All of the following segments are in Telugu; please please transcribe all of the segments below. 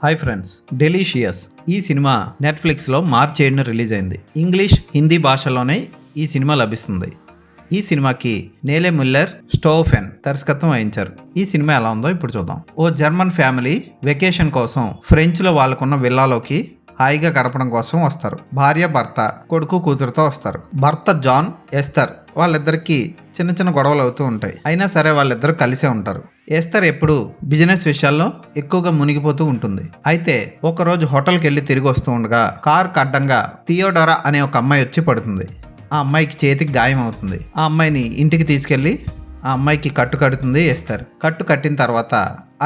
హాయ్ ఫ్రెండ్స్, డెలీషియస్ ఈ సినిమా నెట్ఫ్లిక్స్లో మార్చి 7న రిలీజ్ అయింది. ఇంగ్లీష్, హిందీ భాషలోనే ఈ సినిమా లభిస్తుంది. ఈ సినిమాకి నేలే ముల్లర్ స్టోఫెన్ దర్శకత్వం వహించారు. ఈ సినిమా ఎలా ఉందో ఇప్పుడు చూద్దాం. ఓ జర్మన్ ఫ్యామిలీ వెకేషన్ కోసం ఫ్రెంచ్లో వాళ్ళకున్న విల్లాలోకి హాయిగా గడపడం కోసం వస్తారు. భార్య, భర్త, కొడుకు, కూతురుతో వస్తారు. భర్త జాన్, ఎస్తర్ వాళ్ళిద్దరికి చిన్న చిన్న గొడవలు అవుతూ ఉంటాయి. అయినా సరే వాళ్ళిద్దరు కలిసే ఉంటారు. ఎస్తర్ ఎప్పుడు బిజినెస్ విషయాల్లో ఎక్కువగా మునిగిపోతూ ఉంటుంది. అయితే ఒకరోజు హోటల్కి వెళ్ళి తిరిగి వస్తూ ఉండగా కారుకు అడ్డంగా థియోడోరా అనే ఒక అమ్మాయి వచ్చి పడుతుంది. ఆ అమ్మాయికి చేతికి గాయం అవుతుంది. ఆ అమ్మాయిని ఇంటికి తీసుకెళ్ళి ఆ అమ్మాయికి కట్టు కడుతుంది ఎస్తర్. కట్టు కట్టిన తర్వాత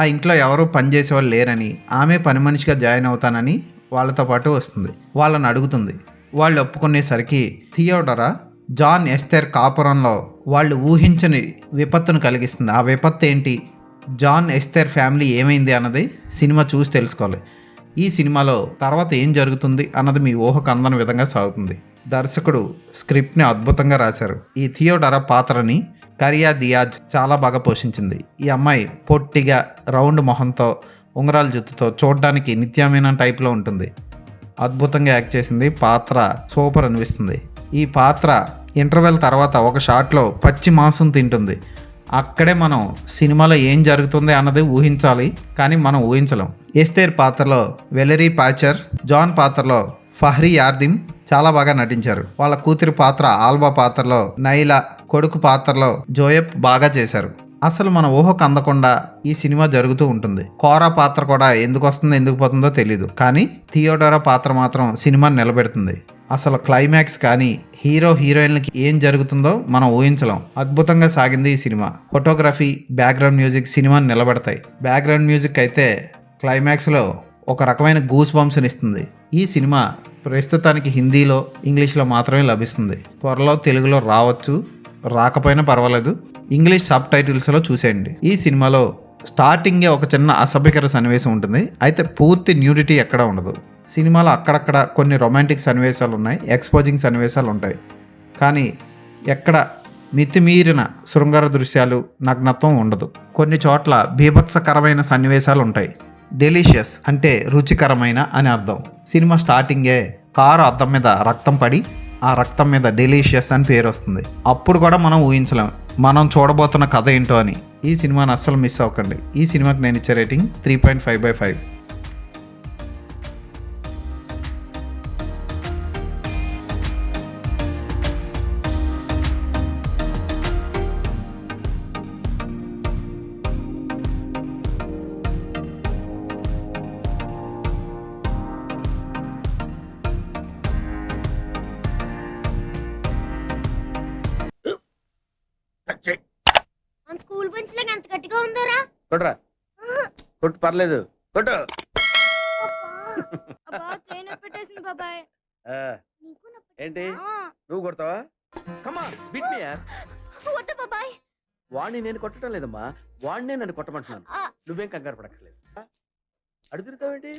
ఆ ఇంట్లో ఎవరూ పనిచేసేవాళ్ళు లేరని, ఆమె పని మనిషిగా జాయిన్ అవుతానని వాళ్ళతో పాటు వస్తుంది. వాళ్ళని అడుగుతుంది. వాళ్ళు ఒప్పుకునేసరికి థియోడోరా జాన్, ఎస్తర్ కాపురంలో వాళ్ళు ఊహించని విపత్తును కలిగిస్తుంది. ఆ విపత్తు ఏంటి, జాన్, ఎస్తర్ ఫ్యామిలీ ఏమైంది అన్నది సినిమా చూసి తెలుసుకోవాలి. ఈ సినిమాలో తర్వాత ఏం జరుగుతుంది అన్నది మీ ఊహకు అందని విధంగా సాగుతుంది. దర్శకుడు స్క్రిప్ట్ని అద్భుతంగా రాశారు. ఈ థియోడోరా పాత్రని కరియా దియాజ్ చాలా బాగా పోషించింది. ఈ అమ్మాయి పొట్టిగా, రౌండ్ మొహంతో, ఉంగరాల జుత్తుతో చూడడానికి నిత్యమైన టైప్లో ఉంటుంది. అద్భుతంగా యాక్ట్ చేసింది. పాత్ర సూపర్ అనిపిస్తుంది. ఈ పాత్ర ఇంటర్వెల్ తర్వాత ఒక షాట్లో పచ్చి మాంసం తింటుంది. అక్కడే మనం సినిమాలో ఏం జరుగుతుంది అన్నది ఊహించాలి, కానీ మనం ఊహించలేం. ఎస్తేర్ పాత్రలో వెలరీ పాచర్, జాన్ పాత్రలో ఫహ్రీ యార్దిమ్ చాలా బాగా నటించారు. వాళ్ళ కూతురి పాత్ర ఆల్బా పాత్రలో నైలా, కొడుకు పాత్రలో జోయెప్ బాగా చేశారు. అసలు మన ఊహకు అందకుండా ఈ సినిమా జరుగుతూ ఉంటుంది. కోరా పాత్ర కూడా ఎందుకు వస్తుందో ఎందుకు పోతుందో తెలీదు, కానీ థియోడోరా పాత్ర మాత్రం సినిమాని నిలబెడుతుంది. అసలు క్లైమాక్స్ కానీ హీరో హీరోయిన్లకి ఏం జరుగుతుందో మనం ఊహించలేం. అద్భుతంగా సాగింది ఈ సినిమా. ఫోటోగ్రఫీ, బ్యాక్గ్రౌండ్ మ్యూజిక్ సినిమాని నిలబెడతాయి. బ్యాక్గ్రౌండ్ మ్యూజిక్ అయితే క్లైమాక్స్లో ఒక రకమైన గూస్ బంప్స్ని ఇస్తుంది. ఈ సినిమా ప్రస్తుతానికి హిందీలో, ఇంగ్లీష్లో మాత్రమే లభిస్తుంది. త్వరలో తెలుగులో రావచ్చు, రాకపోయినా పర్వాలేదు. ఇంగ్లీష్ సబ్ టైటిల్స్లో చూసేయండి. ఈ సినిమాలో స్టార్టింగే ఒక చిన్న అసభ్యకర సన్నివేశం ఉంటుంది. అయితే పూర్తి న్యూడిటీ ఎక్కడ ఉండదు. సినిమాలో అక్కడక్కడ కొన్ని రొమాంటిక్ సన్నివేశాలు ఉన్నాయి, ఎక్స్పోజింగ్ సన్నివేశాలు ఉంటాయి, కానీ ఎక్కడ మితిమీరిన శృంగార దృశ్యాలు, నగ్నత్వం ఉండదు. కొన్ని చోట్ల బీభత్సకరమైన సన్నివేశాలు ఉంటాయి. డెలీషియస్ అంటే రుచికరమైన అని అర్థం. సినిమా స్టార్టింగే కారు అద్దం మీద రక్తం పడి ఆ రక్తం మీద డెలీషియస్ అని పేరు వస్తుంది. అప్పుడు కూడా మనం ఊహించలేం మనం చూడబోతున్న కథ ఏంటో అని. ఈ సినిమాని అస్సలు మిస్ అవ్వకండి. ఈ సినిమాకి నేను ఇచ్చే రేటింగ్ 3.5/5. మన స్కూల్ బెంచ్ లాగా ఎంత గట్టిగా ఉందోరా. కొట్రా, కొట్టు, పర్లేదు, కొట్టు. అబ్బా చైన్ పెట్టేసింది బాబాయ్. ఆ, ఏంటి నువ్వు కొడతావా? కమా బిట్ మీ యార్. వద్దు బాబాయ్. వాణ్ణి నేను కొట్టడం లేదమ్మా, వాణ్ణే నన్ను కొట్టమంటున్నాను. ఆ. నువ్వేం కంగారు పడక్కర్లేదు. అడుగుతావేంటి?